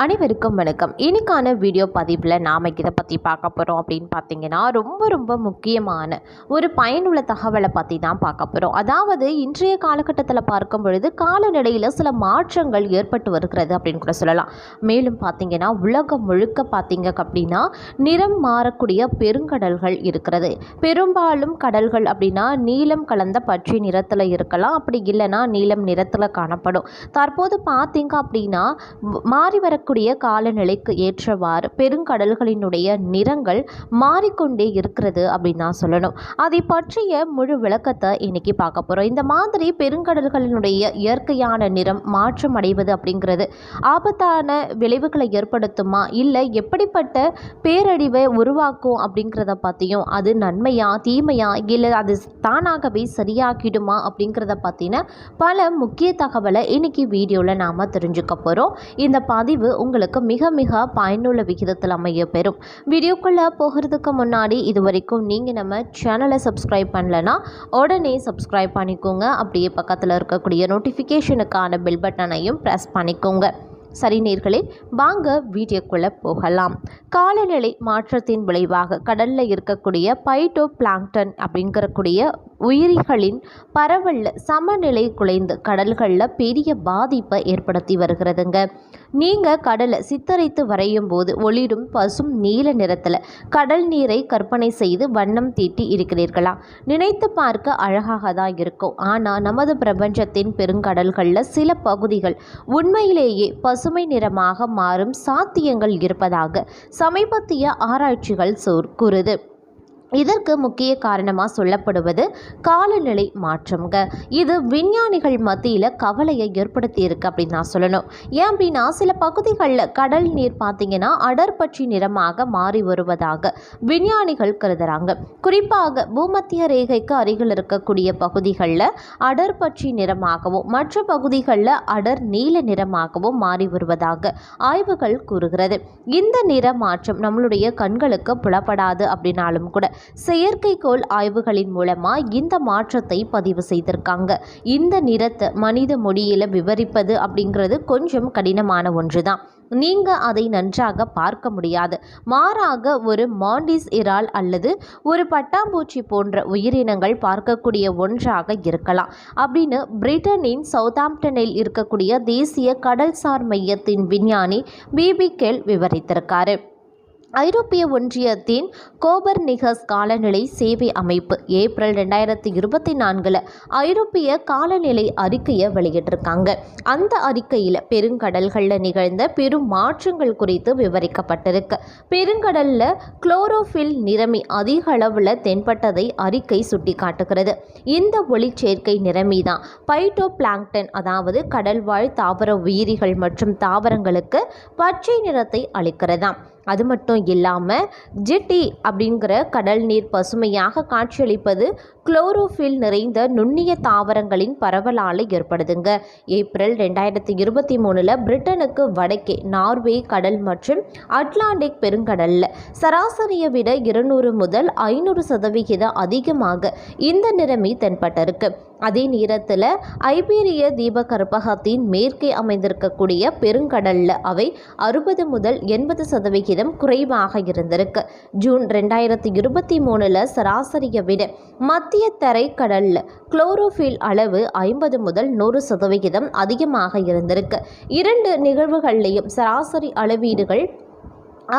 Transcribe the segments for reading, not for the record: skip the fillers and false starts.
அனைவருக்கும் வணக்கம். இன்னைக்கான வீடியோ பதிவில் நாம் இதை பற்றி பார்க்க போகிறோம் அப்படின்னு பார்த்தீங்கன்னா, ரொம்ப முக்கியமான ஒரு பயனுள்ள தகவலை பற்றி தான் பார்க்க போகிறோம். அதாவது இன்றைய காலகட்டத்தில் பார்க்கும் பொழுது காலநிலையில் சில மாற்றங்கள் ஏற்பட்டு வருகிறது அப்படின்னு கூட சொல்லலாம். மேலும் பார்த்தீங்கன்னா உலகம் முழுக்க பார்த்தீங்க அப்படின்னா நிறம் மாறக்கூடிய பெருங்கடல்கள் இருக்கிறது. பெரும்பாலும் கடல்கள் அப்படின்னா நீலம் கலந்த பச்சை நிறத்தில் இருக்கலாம், அப்படி இல்லைன்னா நீலம் நிறத்தில் காணப்படும். தற்போது பார்த்தீங்க அப்படின்னா மாறி வரக்கூடிய காலநிலைக்கு ஏற்றவாறு பெருங்கடல்களினுடைய நிறங்கள் மாறிக்கொண்டே இருக்கிறது அப்படின்னு தான் சொல்லணும். அதை பற்றிய முழு விளக்கத்தை இன்னைக்கு பார்க்க போகிறோம். இந்த மாதிரி பெருங்கடல்களினுடைய இயற்கையான நிறம் மாற்றம் அடைவது அப்படிங்கிறது ஆபத்தான விளைவுகளை ஏற்படுத்துமா, இல்லை எப்படிப்பட்ட பேரழிவை உருவாக்கும் அப்படிங்கிறத பற்றியும், அது நன்மையா தீமையா, இல்லை அது தானாகவே சரியாக்கிடுமா அப்படிங்கிறத பற்றின பல முக்கிய தகவலை இன்னைக்கு வீடியோவில் நாம் தெரிஞ்சுக்க போகிறோம். இந்த பதிவு உங்களுக்கு மிக பயனுள்ள விகிதத்தில் அமைய பெறும். வீடியோக்குள்ளே போகிறதுக்கு முன்னாடி இது வரைக்கும் நீங்கள் நம்ம சேனலை சப்ஸ்கிரைப் பண்ணலைன்னா உடனே சப்ஸ்கிரைப் பண்ணிக்கோங்க. அப்படியே பக்கத்தில் இருக்கக்கூடிய நோட்டிஃபிகேஷனுக்கான பெல் பட்டனையும் ப்ரெஸ் பண்ணிக்கோங்க. சரி நேயர்களே, வாங்க வீடியோக்குள்ளே போகலாம். காலநிலை மாற்றத்தின் விளைவாக கடலில் இருக்கக்கூடிய பைட்டோ பிளாங்டன் அப்படிங்கிறக்கூடிய உயிரிகளின் பரவலில் சமநிலை குலைந்து கடல்களில் பெரிய பாதிப்பை ஏற்படுத்தி வருகிறதுங்க. நீங்கள் கடலை சித்தரித்து வரையும் போது ஒளிரும் பசும் நீல நிறத்தில் கடல் நீரை கற்பனை செய்து வண்ணம் தீட்டி இருக்கிறீர்களா? நினைத்து பார்க்க அழகாக தான் இருக்கும். ஆனால் நமது பிரபஞ்சத்தின் பெருங்கடல்களில் சில பகுதிகள் உண்மையிலேயே பசுமை நிறமாக மாறும் சாத்தியங்கள் இருப்பதாக சமீபத்திய ஆராய்ச்சிகள் கூறுது. இதற்கு முக்கிய காரணமாக சொல்லப்படுவது காலநிலை மாற்றம்ங்க. இது விஞ்ஞானிகள் மத்தியில் கவலையை ஏற்படுத்தி இருக்கு அப்படின்னு நான் சொல்லணும். ஏன் அப்படின்னா சில பகுதிகளில் கடல் நீர் பார்த்தீங்கன்னா அடர்பச்சை நிறமாக மாறி வருவதாக விஞ்ஞானிகள் கருதுறாங்க. குறிப்பாக பூமத்திய ரேகைக்கு அருகில் இருக்கக்கூடிய பகுதிகளில் அடர்பச்சை நிறமாகவும் மற்ற பகுதிகளில் அடர் நீல நிறமாகவும் மாறி வருவதாக ஆய்வுகள் கூறுகிறது. இந்த நிற மாற்றம் நம்மளுடைய கண்களுக்கு புலப்படாது அப்படின்னாலும் கூட செயற்கைக்கோள் ஆய்வுகளின் மூலமா இந்த மாற்றத்தை பதிவு செய்திருக்காங்க. இந்த நிறத்தை மனித மொழியில விவரிப்பது அப்படிங்கிறது கொஞ்சம் கடினமான ஒன்றுதான். நீங்கள் அதை நன்றாக பார்க்க முடியாது. மாறாக ஒரு மாண்டிஸ் இறால் அல்லது ஒரு பட்டாம்பூச்சி போன்ற உயிரினங்கள் பார்க்கக்கூடிய ஒன்றாக இருக்கலாம் அப்படின்னு பிரிட்டனின் சவுத்தாம்ப்டனில் இருக்கக்கூடிய தேசிய கடல்சார் மையத்தின் விஞ்ஞானி பிபிகேல் விவரித்திருக்காரு. ஐரோப்பிய ஒன்றியத்தின் கோபர்னிகஸ் காலநிலை சேவை அமைப்பு ஏப்ரல் 2024 ஐரோப்பிய காலநிலை அறிக்கையை வெளியிட்டிருக்காங்க. அந்த அறிக்கையில் பெருங்கடல்களில் நிகழ்ந்த பெரும் மாற்றங்கள் குறித்து விவரிக்கப்பட்டிருக்கு. பெருங்கடலில் குளோரோஃபில் நிறமி அதிக அளவில் தென்பட்டதை அறிக்கை சுட்டி காட்டுகிறது. இந்த ஒளிச்சேர்க்கை நிறமி தான் பைட்டோ பிளாங்டன், அதாவது கடல்வாழ் தாவர உயிரிகள் மற்றும் தாவரங்களுக்கு பச்சை நிறத்தை அளிக்கிறதாம். அது மட்டும் இல்லாமல் ஜெட்டி அப்படிங்கிற கடல் நீர் பசுமையாக காட்சியளிப்பது குளோரோஃபில் நிறைந்த நுண்ணிய தாவரங்களின் பரவலால் ஏற்படுதுங்க. ஏப்ரல் 2023 பிரிட்டனுக்கு வடக்கே நார்வே கடல் மற்றும் அட்லாண்டிக் பெருங்கடலில் சராசரியை விட 200 முதல் 500% அதிகமாக இந்த நிறமி தென்பட்டிருக்கு. அதே நேரத்தில் ஐபீரிய தீபகற்பகத்தின் மேற்கே அமைந்திருக்கக்கூடிய பெருங்கடலில் அவை 60 முதல் 80% குறைவாக இருந்திருக்கு. ஜூன் 2023 சராசரியை விட மத்திய தரை கடலில் குளோரோஃபில் அளவு 50 முதல் 100% அதிகமாக இருந்திருக்கு. இரண்டு நிகழ்வுகள்லையும் சராசரி அளவீடுகள்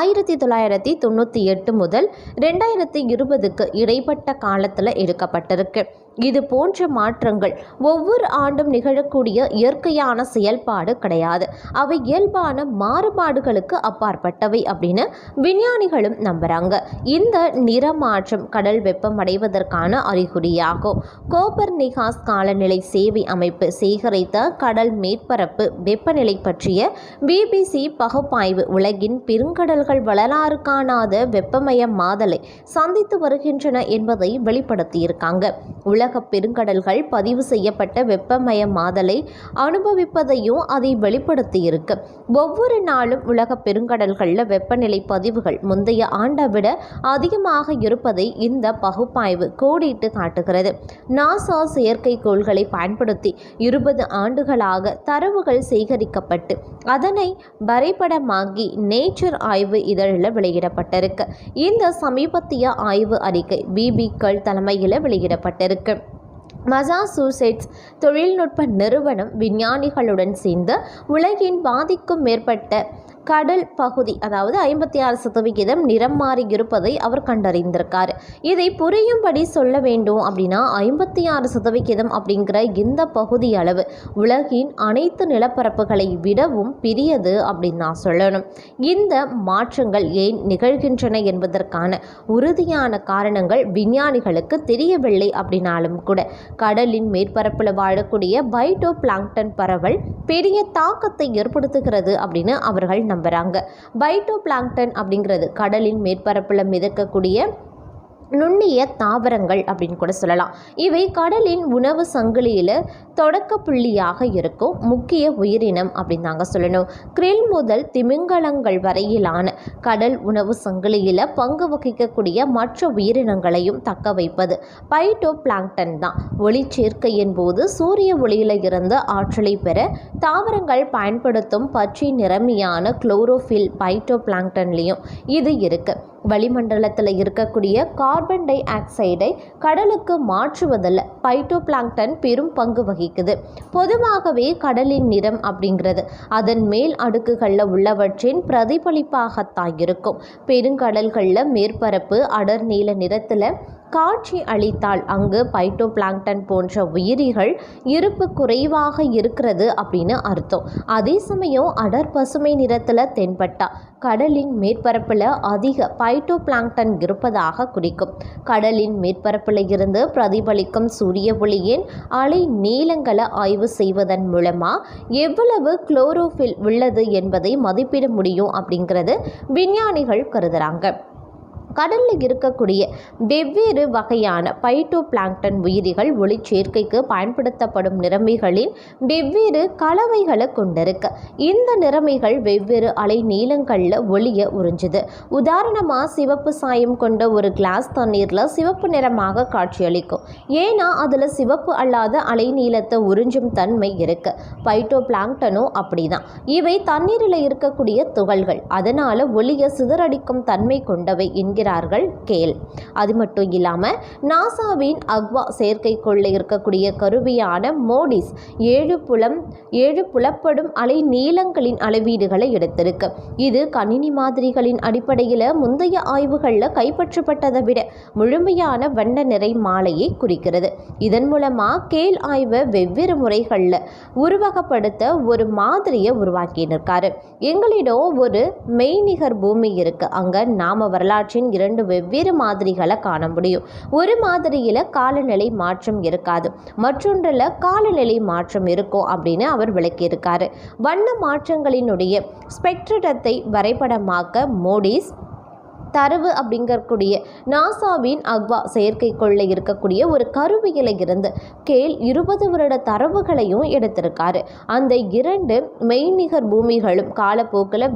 1998 முதல் 2020க்கு இடைப்பட்ட காலத்தில் எடுக்கப்பட்டிருக்கு. இது போன்ற மாற்றங்கள் ஒவ்வொரு ஆண்டும் நிகழக்கூடிய இயற்கையான செயல்பாடு கிடையாது. அவை இயல்பான மாறுபாடுகளுக்கு அப்பாற்பட்டவை அப்படின்னு விஞ்ஞானிகளும் நம்புகிறாங்க. இந்த நிறமாற்றம் கடல் வெப்பமடைவதற்கான அறிகுறியாகும். கோபர்னிகாஸ் காலநிலை சேவை அமைப்பு சேகரித்த கடல் மேற்பரப்பு வெப்பநிலை பற்றிய பிபிசி பகுப்பாய்வு உலகின் பெருங்கடல்கள் வரலாறு காணாத வெப்பமயமாதலை சந்தித்து வருகின்றன என்பதை வெளிப்படுத்தியிருக்காங்க. உலக உலக பெருங்கடல்கள் பதிவு செய்யப்பட்ட வெப்பமயமாதலை அனுபவிப்பதையும் அதை வெளிப்படுத்தியிருக்கு. ஒவ்வொரு நாளும் உலக பெருங்கடல்களில் வெப்பநிலை பதிவுகள் முந்தைய ஆண்டை விட அதிகமாக இருப்பதை இந்த பகுப்பாய்வு கோடிட்டு காட்டுகிறது. நாசா செயற்கைக்கோள்களை பயன்படுத்தி 20 ஆண்டுகளாக தரவுகள் சேகரிக்கப்பட்டு அதனை வரைபடமாகி நேச்சர் ஆய்வு இதழில் வெளியிடப்பட்டிருக்கு. இந்த சமீபத்திய ஆய்வு அறிக்கை பிபிக்கள் தலைமையில் வெளியிடப்பட்டிருக்கு. மசாசூசெட்ஸ் தொழில்நுட்ப நிறுவனம் விஞ்ஞானிகளுடன் சேர்ந்து உலகின் பாதிக்கும் மேற்பட்ட கடல் பகுதி, அதாவது 56% நிறம் மாறி இருப்பதை அவர் கண்டறிந்திருக்கார். இதை புரியும்படி சொல்ல வேண்டும் அப்படின்னா 56% அப்படிங்கிற இந்த பகுதி அளவு உலகின் அனைத்து நிலப்பரப்புகளை விடவும் பெரியது அப்படின்னு நான் சொல்லணும். இந்த மாற்றங்கள் ஏன் நிகழ்கின்றன என்பதற்கான உறுதியான காரணங்கள் விஞ்ஞானிகளுக்கு தெரியவில்லை அப்படின்னாலும் கூட கடலின் மேற்பரப்பில் வாழக்கூடிய பைட்டோ பிளாங்டன் பரவல் பெரிய தாக்கத்தை ஏற்படுத்துகிறது அப்படின்னு அவர்கள் நம்புறாங்க. பைட்டோ பிளாங்டன் அப்படிங்கிறது கடலின் மேற்பரப்பில் மிதக்கக்கூடிய நுண்ணிய தாவரங்கள் அப்படின்னு கூட சொல்லலாம். இவை கடலின் உணவு சங்கிலியில் தொடக்க புள்ளியாக இருக்கும் முக்கிய உயிரினம் அப்படின்னு தாங்க சொல்லணும். கிரில் முதல் திமிங்கலங்கள் வரையிலான கடல் உணவு சங்கிலியில் பங்கு வகிக்கக்கூடிய மற்ற உயிரினங்களையும் தக்க வைப்பது பைட்டோ பிளாங்டன் தான். ஒளிச்சேர்க்கையின் போது சூரிய ஒளியில் இருந்து ஆற்றலை பெற தாவரங்கள் பயன்படுத்தும் பச்சை நிறமியான குளோரோஃபில் பைட்டோ பிளாங்டன்லேயும் இது இருக்கு. வளிமண்டலத்தில் இருக்கக்கூடிய கார்பன் டை ஆக்சைடை கடலுக்கு மாற்றுவதில் பைட்டோ பிளாங்டன் பெரும் பங்கு வகிக்குது. பொதுவாகவே கடலின் நிறம் அப்படிங்கிறது அதன் மேல் அடுக்குகளில் உள்ளவற்றின் பிரதிபலிப்பாகத்தான் இருக்கும். பெருங்கடல்களில் மேற்பரப்பு அடர் நீல நிறத்தில் காட்சி அளித்தால் அங்கு பைட்டோ பிளாங்டன் போன்ற உயிரிகள் இருப்பு குறைவாக இருக்கிறது அப்படின்னு அர்த்தம். அதே சமயம் அடர் பசுமை நிறத்தில் தென்பட்டா கடலின் மேற்பரப்பில் அதிக பைட்டோ பிளாங்டன் இருப்பதாக குறிக்கும். கடலின் மேற்பரப்பில் இருந்து பிரதிபலிக்கும் சூரிய ஒளியின் அலை நீளங்களை ஆய்வு செய்வதன் மூலமாக எவ்வளவு குளோரோஃபில் உள்ளது என்பதை மதிப்பிட முடியும் அப்படிங்கிறது விஞ்ஞானிகள் கருதுகிறாங்க. கடலில் இருக்கக்கூடிய வெவ்வேறு வகையான பைட்டோ பிளாங்டன் உயிரிகள் ஒளிச்சேர்க்கைக்கு பயன்படுத்தப்படும் நிறமிகளின் வெவ்வேறு கலவைகளை கொண்டிருக்கு. இந்த நிறமிகள் வெவ்வேறு அலை நீளங்களில் ஒளியை உறிஞ்சுது. உதாரணமாக சிவப்பு சாயம் கொண்ட ஒரு கிளாஸ் தண்ணீரில் சிவப்பு நிறமாக காட்சியளிக்கும். ஏன்னா அதில் சிவப்பு அல்லாத அலை நீளத்தை உறிஞ்சும் தன்மை இருக்கு. பைட்டோ பிளாங்டனும் அப்படிதான். இவை தண்ணீரில் இருக்கக்கூடிய துகள்கள், அதனால ஒளியை சிதறடிக்கும் தன்மை கொண்டவை என்கிறார்கள் கேல். அது மட்டும் இல்லாமல் நாசாவின் அக்வா செயற்கைக்கோளில் இருக்கக்கூடிய கருவியான மோடிஸ் 7 புலப்படும் அலை நீளங்களின் அளவீடுகளை எடுத்திருக்கு. இது கணினி மாதிரிகளின் அடிப்படையில் முந்தைய ஆய்வுகளில் கைப்பற்றப்பட்டதை விட முழுமையான வண்ண நிறை மாலையை குறிக்கிறது. இதன் மூலமாக கேல் ஆய்வை வெவ்வேறு முறைகளில் உருவகப்படுத்த ஒரு மாதிரியை உருவாக்கியிருக்காரு. எங்களிடம் ஒரு மெய்நிகர் பூமி இருக்கு. அங்கே நாம வரலாற்றின் 2 வெவ்வேறு மாதிரிகளை காண முடியும். ஒரு மாதிரியில் காலநிலை மாற்றம் இருக்காது, மற்றொன்றில் காலநிலை மாற்றம் இருக்கும் அப்படின்னு அவர் விளக்கியிருக்காரு. வண்ண மாற்றங்களினுடைய ஸ்பெக்ட்ரத்தை வரைபடமாக்க மோடிஸ் தரவு அப்படிங்கக்கூடிய நாசாவின் அக்வா செயற்கைக்கோளில் இருக்கக்கூடிய ஒரு கருவியில் இருந்து கேல் 20 வருட தரவுகளையும் எடுத்திருக்காரு. அந்த 2 மெய்நிகர் பூமிகளும் காலப்போக்கில்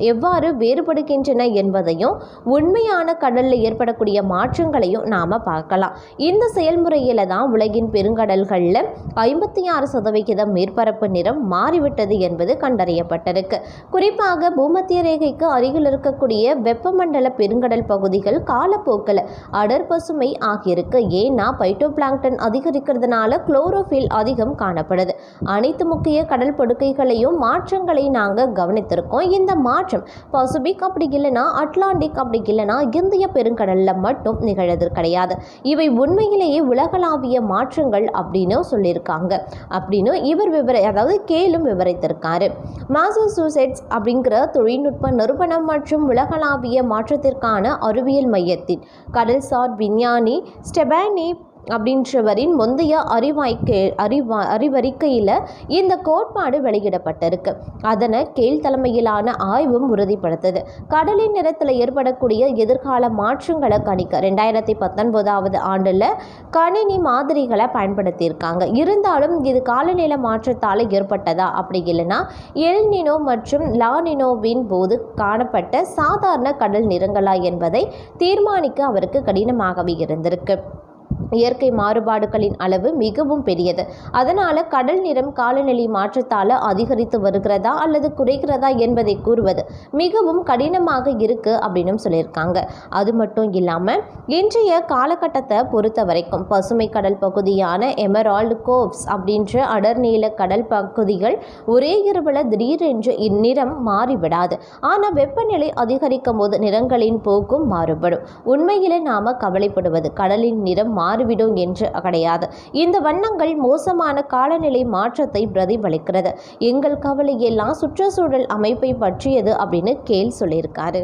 எவ்வாறு வேறுபடுகின்றன என்பதையும் உண்மையான கடலில் ஏற்படக்கூடிய மாற்றங்களையும் நாம் பார்க்கலாம். இந்த செயல்முறையில் தான் உலகின் பெருங்கடல்களில் 56% மேற்பரப்பு நிறம் மாறிவிட்டது என்பது கண்டறியப்பட்டிருக்கு. குறிப்பாக பூமத்திய ரேகைக்கு அருகில் இருக்கக்கூடிய வெப்பமண்டல பெருங்கடல் பகுதிகள் காலப்போக்கில் அடர் பசுமை ஆகியிருக்கு. ஏன்னா பைட்டோ பிளாங்டன் அதிகரிக்கிறதுனால குளோரோஃபில் அதிகம் காணப்படுது. அனைத்து முக்கிய கடல் படுக்கைகளையும் மாற்றங்களை நாங்கள் கவனித்திருக்கோம். இந்த மாற்றம் பசிபிக் அப்படி இல்லைனா அட்லாண்டிக் அப்படி இல்லைனா இந்திய பெருங்கடலில் மட்டும் நிகழது கிடையாது. இவை உண்மையிலேயே உலகளாவிய மாற்றங்கள் அப்படின்னு சொல்லியிருக்காங்க அப்படின்னு அதாவது கேலும் விவரித்திருக்காரு. மாசசூசெட்ஸ் அப்படிங்கிற தொழில்நுட்ப நிறுவனம் மற்றும் உலகளாவிய மாற்றத்திற்கான அறிவியல் மையத்தின் கடல்சார் விஞ்ஞானி ஸ்டெபானி அப்படின்றவரின் முந்தைய அறிவறிக்கையில் இந்த கோட்பாடு வெளியிடப்பட்டிருக்கு. அதனை கேல் தலைமையிலான ஆய்வும் உறுதிப்படுத்துது. கடலின் நிறத்தில் ஏற்படக்கூடிய எதிர்கால மாற்றங்களை கணிக்க 2019 ஆண்டில் கணினி மாதிரிகளை பயன்படுத்தியிருக்காங்க. இருந்தாலும் இது காலநிலை மாற்றத்தால் ஏற்பட்டதா அப்படி இல்லைன்னா எல் நினோ மற்றும் லா நினோவின் போது காணப்பட்ட சாதாரண கடல் நிறங்களா என்பதை தீர்மானிக்க அவருக்கு கடினமாகவே இருந்திருக்கு. இயற்கை மாறுபாடுகளின் அளவு மிகவும் பெரியது. அதனால் கடல் நிறம் காலநிலை மாற்றத்தால் அதிகரித்து வருகிறதா அல்லது குறைகிறதா என்பதை கூறுவது மிகவும் கடினமாக இருக்குது அப்படின்னு சொல்லியிருக்காங்க. அது மட்டும் இல்லாமல் இன்றைய காலகட்டத்தை பொறுத்த வரைக்கும் பசுமை கடல் பகுதியான எமரால்டு கோவ்ஸ் அப்படின்ற அடர்நீல கடல் பகுதிகள் ஒரே இரவில் திடீரென்று இந்நிறம் மாறிவிடாது. ஆனால் வெப்பநிலை அதிகரிக்கும் போது நிறங்களின் போக்கும் மாறுபடும். உண்மையிலே நாம கவலைப்படுவது கடலின் நிறம் மாறிவிடும் என்று கிடையாது. இந்த வண்ணங்கள் மோசமான காலநிலை மாற்றத்தை பிரதிபலிக்கிறது. எங்கள் கவலையெல்லாம் சுற்றுச்சூழல் அமைப்பை பற்றியது அப்படின்னு கேல் சொல்லியிருக்காரு.